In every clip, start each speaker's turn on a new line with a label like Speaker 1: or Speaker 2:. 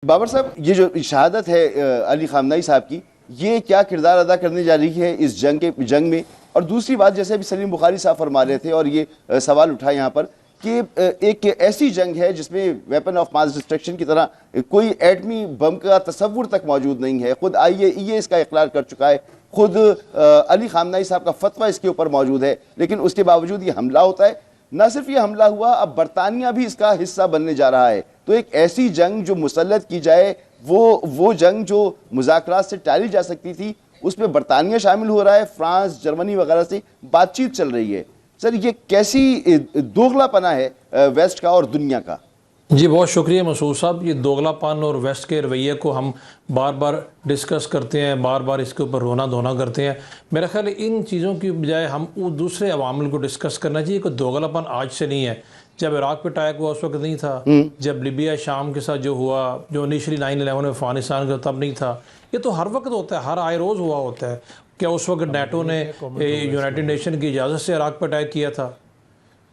Speaker 1: बाबर साहब, ये जो शहादत है अली खामनेई साहब की, ये क्या किरदार अदा करने जा रही है इस जंग में। और दूसरी बात, जैसे अभी सलीम बुखारी साहब फरमा रहे थे और ये सवाल उठा यहाँ पर कि एक ऐसी जंग है जिसमें वेपन ऑफ मास डिस्ट्रक्शन की तरह कोई एटमी बम का तस्वुर तक मौजूद नहीं है। खुद IAEA इसका इकरार कर चुका है, खुद अली खामनेई साहब का फतवा इसके ऊपर मौजूद है, लेकिन उसके बावजूद ये हमला होता है। न सिर्फ ये हमला हुआ, अब बरतानिया भी इसका हिस्सा बनने जा रहा है। तो एक ऐसी जंग जो मुसल्लत की जाए, वो जंग जो मुज़ाकरात से टाली जा सकती थी, उसमें बरतानिया शामिल हो रहा है, फ्रांस, जर्मनी वगैरह से बातचीत चल रही है। सर, ये कैसी दोगलापना है वेस्ट का और दुनिया का?
Speaker 2: जी बहुत शुक्रिया मसूद साहब। ये दोगलापन और वेस्ट के रवैये को हम बार बार डिस्कस करते हैं, बार बार इसके ऊपर रोना धोना करते हैं। मेरा ख्याल है इन चीज़ों की बजाय हम दूसरे अवामिल को डिस्कस करना चाहिए। कोई दोगलापन आज से नहीं है। जब इराक पे अटैक हुआ उस वक्त नहीं था, जब लीबिया शाम के साथ जो हुआ, जो इनिशली 9/11 में अफगानिस्तान का, तब नहीं था। ये तो हर वक्त होता है, हर आए रोज़ हुआ होता है। क्या उस वक्त नेटो ने यूनाइटेड नेशन की इजाज़त से इराक पर अटैक किया था?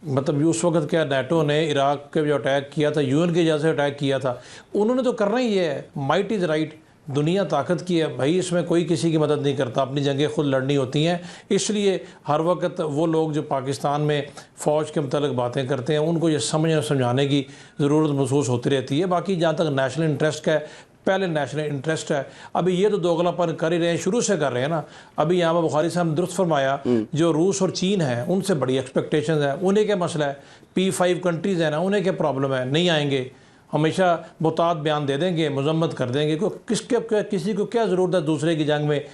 Speaker 2: मतलब उस वक्त क्या नेटो ने इराक के जो अटैक किया था UN की वजह से अटैक किया था? उन्होंने तो करना ही है। Might is right. दुनिया ताकत की है भाई, इसमें कोई किसी की मदद नहीं करता, अपनी जंगें खुद लड़नी होती हैं। इसलिए हर वक्त वो लोग जो पाकिस्तान में फ़ौज के मतलब बातें करते हैं, उनको ये समझाने की ज़रूरत महसूस होती रहती है। बाकी जहाँ तक नेशनल इंटरेस्ट का है, पहले नेशनल इंटरेस्ट है। अभी ये तो दोगलापन कर ही रहे हैं, शुरू से कर रहे हैं ना। अभी यहाँ पर बुखारी साहब ने दुरुस्त फरमाया, जो रूस और चीन है उनसे बड़ी एक्सपेक्टेशंस है। उन्हें क्या मसला है? P5 कंट्रीज़ है ना, उन्हें क्या प्रॉब्लम है? नहीं आएंगे, हमेशा मुताद बयान दे देंगे, मजम्मत कर देंगे। किसी को क्या ज़रूरत है दूसरे की जंग में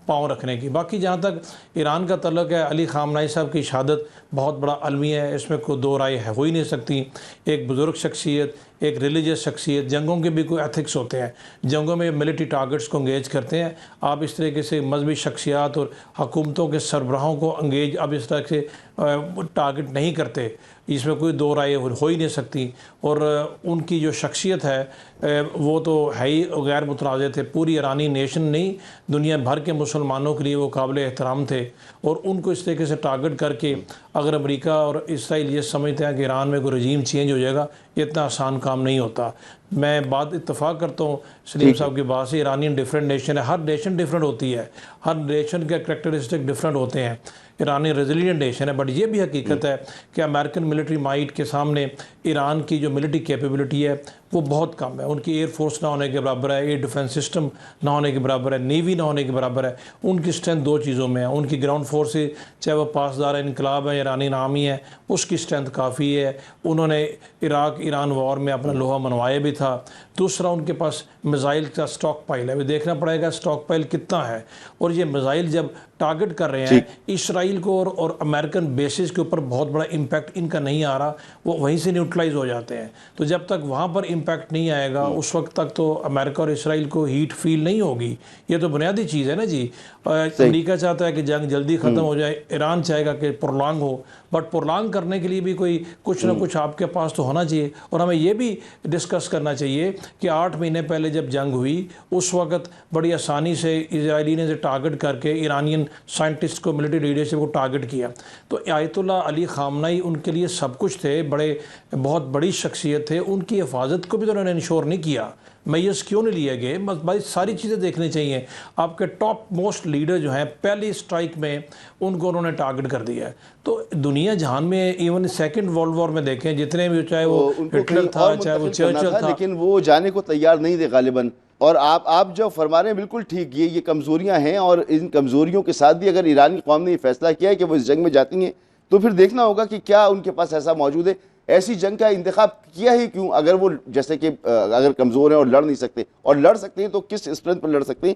Speaker 2: पाँव रखने की। बाकी जहाँ तक ईरान का तल्लुक़ है, अली खामनेई साहब की शहादत बहुत बड़ा अलमिया है, इसमें कोई दो राय हो ही नहीं सकती। एक बुज़ुर्ग शख्सियत, एक रिलीजियस शख्सियत। जंगों के भी कोई एथिक्स होते हैं, जंगों में मिलिट्री टारगेट्स को इंगेज करते हैं। आप इस तरीके से मजहबी शख्सियात और हुकूमतों के सरबराहों को इंगेज अब इस तरह से टारगेट नहीं करते, इसमें कोई दो राय हो ही नहीं सकती। और उनकी जो शख्सियत है वो तो है ही गैर मुतनाज़ थे। पूरी ईरानी नेशन नहीं, दुनिया भर के मुसलमानों के लिए वो काबिल एहतराम थे। और उनको इस तरीके से टारगेट करके अगर अमेरिका और इसराइल ये समझते हैं कि ईरान में कोई रजीम चेंज हो जाएगा, ये इतना आसान काम नहीं होता। मैं बात इत्तफाक करता हूँ सलीम साहब की बात से। ईरानियन डिफरेंट नेशन है, हर नेशन डिफरेंट होती है, हर नेशन के करैक्टरिस्टिक डिफरेंट होते हैं। ईरानी रेजिलियंट नेशन है, बट ये भी हकीकत है कि अमेरिकन मिलिट्री माइट के सामने ईरान की जो मिलिट्री कैपेबिलिटी है वो बहुत कम है। उनकी एयर फोर्स ना होने के बराबर है, एयर डिफेंस सिस्टम ना होने के बराबर है, नेवी ना होने के बराबर है। उनकी स्ट्रेंथ दो चीज़ों में है। उनकी ग्राउंड फोर्सेस, चाहे वो पासदार इनकलाब है, ईरानी नामी है, उसकी स्ट्रेंथ काफ़ी है। उन्होंने इराक ईरान वॉर में अपना लोहा मनवाया भी था। दूसरा, उनके पास मिसाइल का स्टॉक पाइल है। अभी देखना पड़ेगा स्टॉक पाइल कितना है। और ये मिसाइल जब टारगेट कर रहे हैं इसराइल को और अमेरिकन बेसिस के ऊपर, बहुत बड़ा इम्पैक्ट इनका नहीं आ रहा, वो वहीं से न्यूट्रलाइज हो जाते हैं। तो जब तक वहाँ पर इम्पैक्ट नहीं आएगा उस वक्त तक तो अमेरिका और इसराइल को हीट फील नहीं होगी। ये तो बुनियादी चीज़ है ना जी। अमेरिका चाहता है कि जंग जल्दी ख़त्म हो जाए, ईरान चाहेगा कि प्रोलॉन्ग हो, बट प्रोलॉन्ग करने के लिए भी कोई कुछ ना कुछ आपके पास तो होना चाहिए। और हमें ये भी डिस्कस करना चाहिए कि 8 महीने पहले जब जंग हुई उस वक्त बड़ी आसानी से इजरायली ने टारगेट करके ईरानियन साइंटिस्ट को, मिलिट्री लीडरशिप को टारगेट किया। तो आयतुल्लाह अली खामनेई उनके लिए सब कुछ थे, बहुत बड़ी शख्सियत थे। उनकी हिफाजत को भी तो उन्होंने इंश्योर नहीं किया। मैयर्स क्यों नहीं लिए गए? बस भाई सारी चीज़ें देखनी चाहिए। आपके टॉप मोस्ट लीडर जो हैं, पहली स्ट्राइक में उनको उन्होंने टारगेट कर दिया है। तो दुनिया जहान में इवन सेकंड वर्ल्ड वॉर में देखें, जितने भी, चाहे वो हिटलर था, चाहे वो चर्चिल था,
Speaker 1: लेकिन वो जाने को तैयार नहीं थे गालिबन। और आप जो फरमा रहे हैं बिल्कुल ठीक, ये कमज़ोरियाँ हैं। और इन कमज़ोरियों के साथ भी अगर ईरान की कौम ने ये फैसला किया है कि वो इस जंग में जाती हैं, तो फिर देखना होगा कि क्या उनके पास ऐसा मौजूद है। ऐसी जंग का इंतखाब किया ही क्यों, अगर वो जैसे कि अगर कमज़ोर हैं और लड़ नहीं सकते, और लड़ सकते हैं तो किस स्ट्रेंथ पर लड़ सकते हैं,